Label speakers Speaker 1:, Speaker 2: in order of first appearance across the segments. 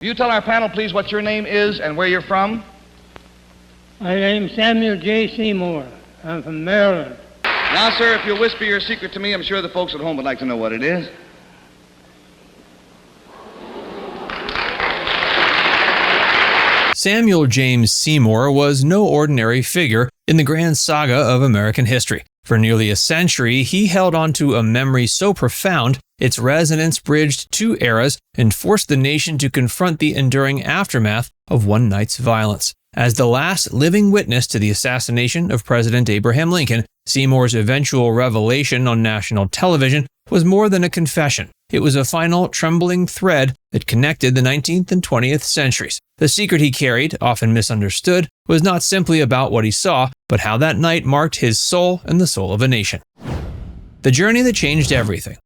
Speaker 1: Will you tell our panel, please, what your name is and where you're from?
Speaker 2: My name's Samuel J. Seymour. I'm from Maryland.
Speaker 1: Now, sir, if you'll whisper your secret to me, I'm sure the folks at home would like to know what it is.
Speaker 3: Samuel James Seymour was no ordinary figure in the grand saga of American history. For nearly a century, he held on to a memory so profound, its resonance bridged two eras and forced the nation to confront the enduring aftermath of one night's violence. As the last living witness to the assassination of President Abraham Lincoln, Seymour's eventual revelation on national television was more than a confession. It was a final, trembling thread that connected the 19th and 20th centuries. The secret he carried, often misunderstood, was not simply about what he saw, but how that night marked his soul and the soul of a nation. The journey that changed everything.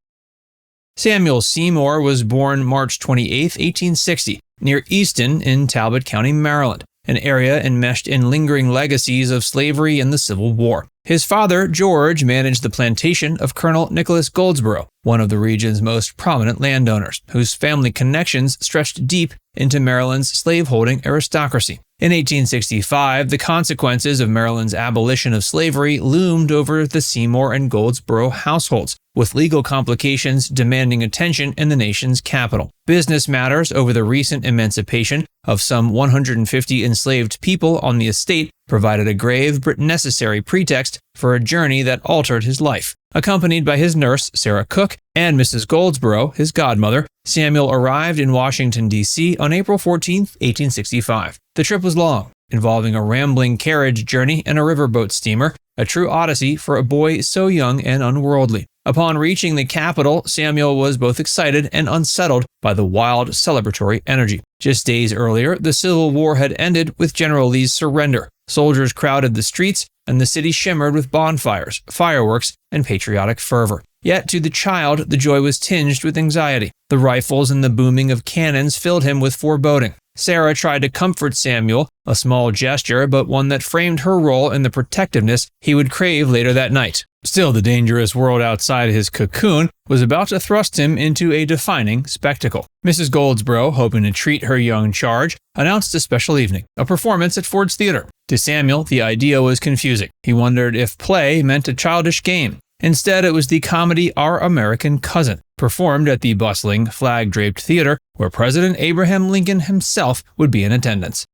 Speaker 3: Samuel Seymour was born March 28, 1860, near Easton in Talbot County, Maryland, an area enmeshed in lingering legacies of slavery and the Civil War. His father, George, managed the plantation of Colonel Nicholas Goldsborough, one of the region's most prominent landowners, whose family connections stretched deep into Maryland's slaveholding aristocracy. In 1865, the consequences of Maryland's abolition of slavery loomed over the Seymour and Goldsborough households, with legal complications demanding attention in the nation's capital. Business matters over the recent emancipation of some 150 enslaved people on the estate provided a grave but necessary pretext for a journey that altered his life. Accompanied by his nurse, Sarah Cook, and Mrs. Goldsborough, his godmother, Samuel arrived in Washington, D.C. on April 14, 1865. The trip was long, involving a rambling carriage journey and a riverboat steamer, a true odyssey for a boy so young and unworldly. Upon reaching the capital, Samuel was both excited and unsettled by the wild celebratory energy. Just days earlier, the Civil War had ended with General Lee's surrender. Soldiers crowded the streets, and the city shimmered with bonfires, fireworks, and patriotic fervor. Yet to the child, the joy was tinged with anxiety. The rifles and the booming of cannons filled him with foreboding. Sarah tried to comfort Samuel, a small gesture, but one that framed her role in the protectiveness he would crave later that night. Still, the dangerous world outside his cocoon was about to thrust him into a defining spectacle. Mrs. Goldsborough, hoping to treat her young charge, announced a special evening, a performance at Ford's Theater. To Samuel, the idea was confusing. He wondered if play meant a childish game. Instead, it was the comedy Our American Cousin, performed at the bustling, flag-draped theater where President Abraham Lincoln himself would be in attendance.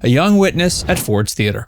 Speaker 3: A young witness at Ford's Theater.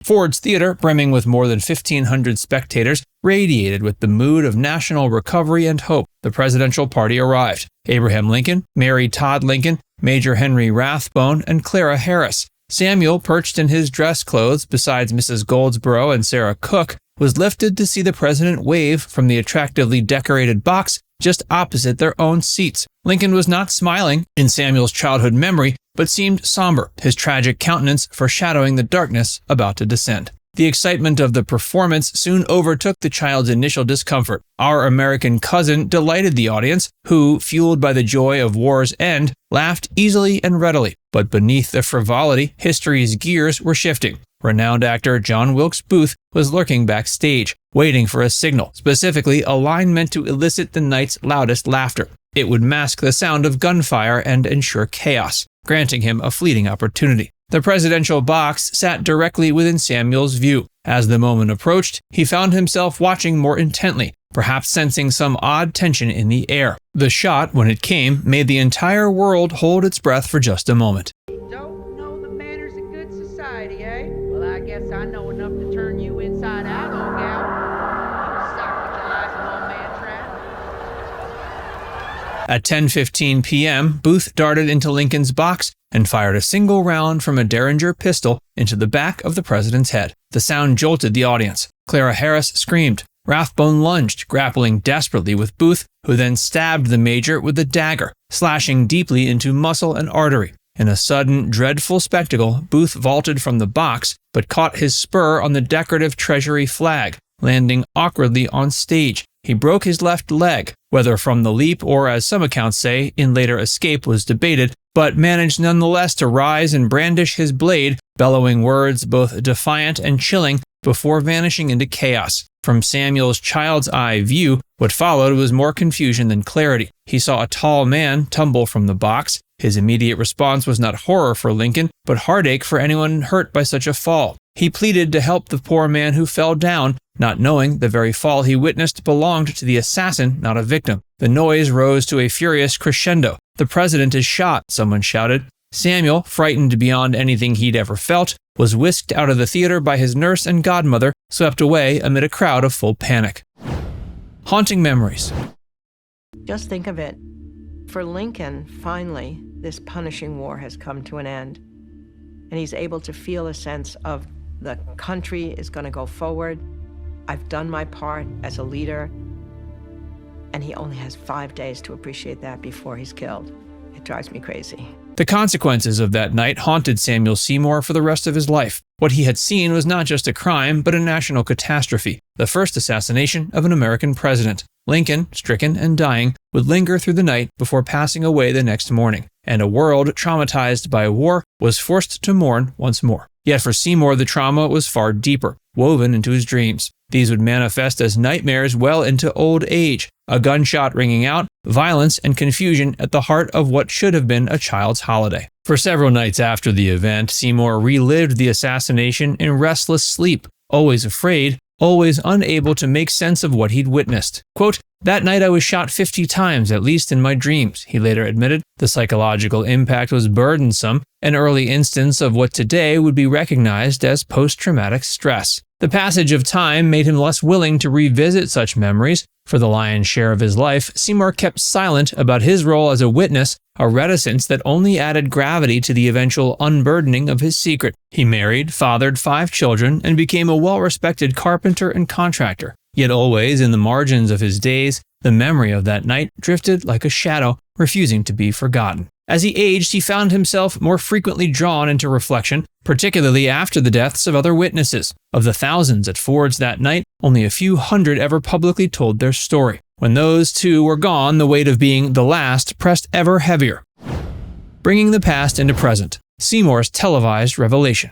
Speaker 3: Ford's Theater, brimming with more than 1,500 spectators, radiated with the mood of national recovery and hope. The presidential party arrived. Abraham Lincoln, Mary Todd Lincoln, Major Henry Rathbone, and Clara Harris. Samuel, perched in his dress clothes besides Mrs. Goldsborough and Sarah Cook, was lifted to see the president wave from the attractively decorated box just opposite their own seats. Lincoln was not smiling in Samuel's childhood memory, but seemed somber, his tragic countenance foreshadowing the darkness about to descend. The excitement of the performance soon overtook the child's initial discomfort. Our American Cousin delighted the audience, who, fueled by the joy of war's end, laughed easily and readily. But beneath the frivolity, history's gears were shifting. Renowned actor John Wilkes Booth was lurking backstage, waiting for a signal, specifically a line meant to elicit the night's loudest laughter. It would mask the sound of gunfire and ensure chaos, granting him a fleeting opportunity. The presidential box sat directly within Samuel's view. As the moment approached, he found himself watching more intently, perhaps sensing some odd tension in the air. The shot, when it came, made the entire world hold its breath for just a moment.
Speaker 4: Don't know the manners of good society, eh? Well, I guess I know enough to turn you inside out, old gal. You suck with the eyes of old man trap.
Speaker 3: At 10:15 p.m., Booth darted into Lincoln's box and fired a single round from a Derringer pistol into the back of the president's head. The sound jolted the audience. Clara Harris screamed. Rathbone lunged, grappling desperately with Booth, who then stabbed the major with a dagger, slashing deeply into muscle and artery. In a sudden, dreadful spectacle, Booth vaulted from the box, but caught his spur on the decorative Treasury flag, landing awkwardly on stage. He broke his left leg, whether from the leap or, as some accounts say, in later escape was debated, but managed nonetheless to rise and brandish his blade, bellowing words both defiant and chilling before vanishing into chaos. From Samuel's child's eye view, what followed was more confusion than clarity. he saw a tall man tumble from the box. His immediate response was not horror for Lincoln, but heartache for anyone hurt by such a fall. He pleaded to help the poor man who fell down, not knowing the very fall he witnessed belonged to the assassin, not a victim. The noise rose to a furious crescendo. "The president is shot," someone shouted. Samuel, frightened beyond anything he'd ever felt, was whisked out of the theater by his nurse and godmother, swept away amid a crowd of full panic. Haunting memories.
Speaker 5: Just think of it. For Lincoln, finally, this punishing war has come to an end. And he's able to feel a sense of the country is going to go forward. I've done my part as a leader. And he only has 5 days to appreciate that before he's killed. It drives me crazy.
Speaker 3: The consequences of that night haunted Samuel Seymour for the rest of his life. What he had seen was not just a crime, but a national catastrophe, the first assassination of an American president. Lincoln, stricken and dying, would linger through the night before passing away the next morning, and a world traumatized by war was forced to mourn once more. Yet for Seymour, the trauma was far deeper, woven into his dreams. These would manifest as nightmares well into old age, a gunshot ringing out, violence and confusion at the heart of what should have been a child's holiday. For several nights after the event, Seymour relived the assassination in restless sleep, always afraid, always unable to make sense of what he'd witnessed. Quote, "That night I was shot 50 times, at least in my dreams," he later admitted. The psychological impact was burdensome, an early instance of what today would be recognized as post-traumatic stress. The passage of time made him less willing to revisit such memories. For the lion's share of his life, Seymour kept silent about his role as a witness, a reticence that only added gravity to the eventual unburdening of his secret. He married, fathered 5 children, and became a well-respected carpenter and contractor. Yet always in the margins of his days, the memory of that night drifted like a shadow, refusing to be forgotten. As he aged, he found himself more frequently drawn into reflection, particularly after the deaths of other witnesses. Of the thousands at Ford's that night, only a few hundred ever publicly told their story. When those too were gone, the weight of being the last pressed ever heavier. Bringing the past into present. Seymour's televised revelation.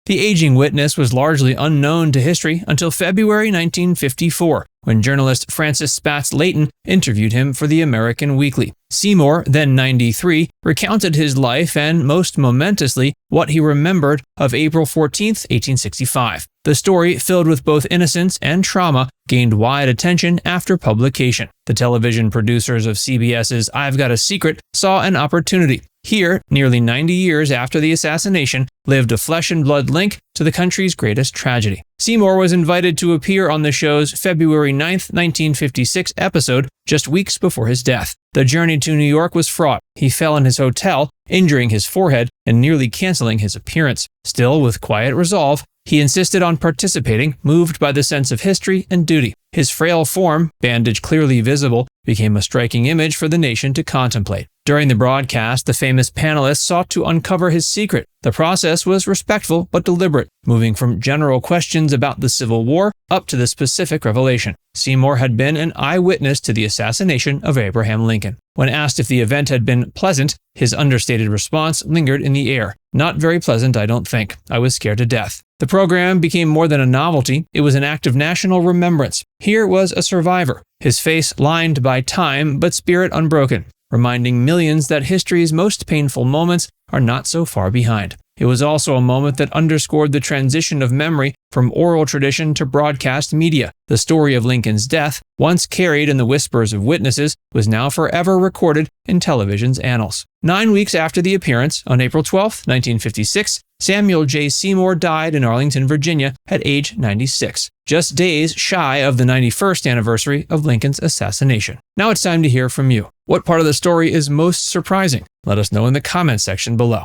Speaker 3: The aging witness was largely unknown to history until February 1954, when journalist Francis Spatz Layton interviewed him for the American Weekly. Seymour, then 93, recounted his life and, most momentously, what he remembered of April 14, 1865. The story, filled with both innocence and trauma, gained wide attention after publication. The television producers of CBS's I've Got a Secret saw an opportunity. Here, nearly 90 years after the assassination, lived a flesh and blood link to the country's greatest tragedy. Seymour was invited to appear on the show's February 9, 1956 episode, just weeks before his death. The journey to New York was fraught. He fell in his hotel, injuring his forehead and nearly canceling his appearance. Still, with quiet resolve, he insisted on participating, moved by the sense of history and duty. His frail form, bandage clearly visible, became a striking image for the nation to contemplate. During the broadcast, the famous panelists sought to uncover his secret. The process was respectful but deliberate, moving from general questions about the Civil War up to the specific revelation. Seymour had been an eyewitness to the assassination of Abraham Lincoln. When asked if the event had been pleasant, his understated response lingered in the air. "Not very pleasant, I don't think. I was scared to death." The program became more than a novelty. It was an act of national remembrance. Here was a survivor, his face lined by time but spirit unbroken, reminding millions that history's most painful moments are not so far behind. It was also a moment that underscored the transition of memory from oral tradition to broadcast media. The story of Lincoln's death, once carried in the whispers of witnesses, was now forever recorded in television's annals. 9 weeks after the appearance, on April 12, 1956, Samuel J. Seymour died in Arlington, Virginia, at age 96, just days shy of the 91st anniversary of Lincoln's assassination. Now it's time to hear from you. What part of the story is most surprising? Let us know in the comments section below.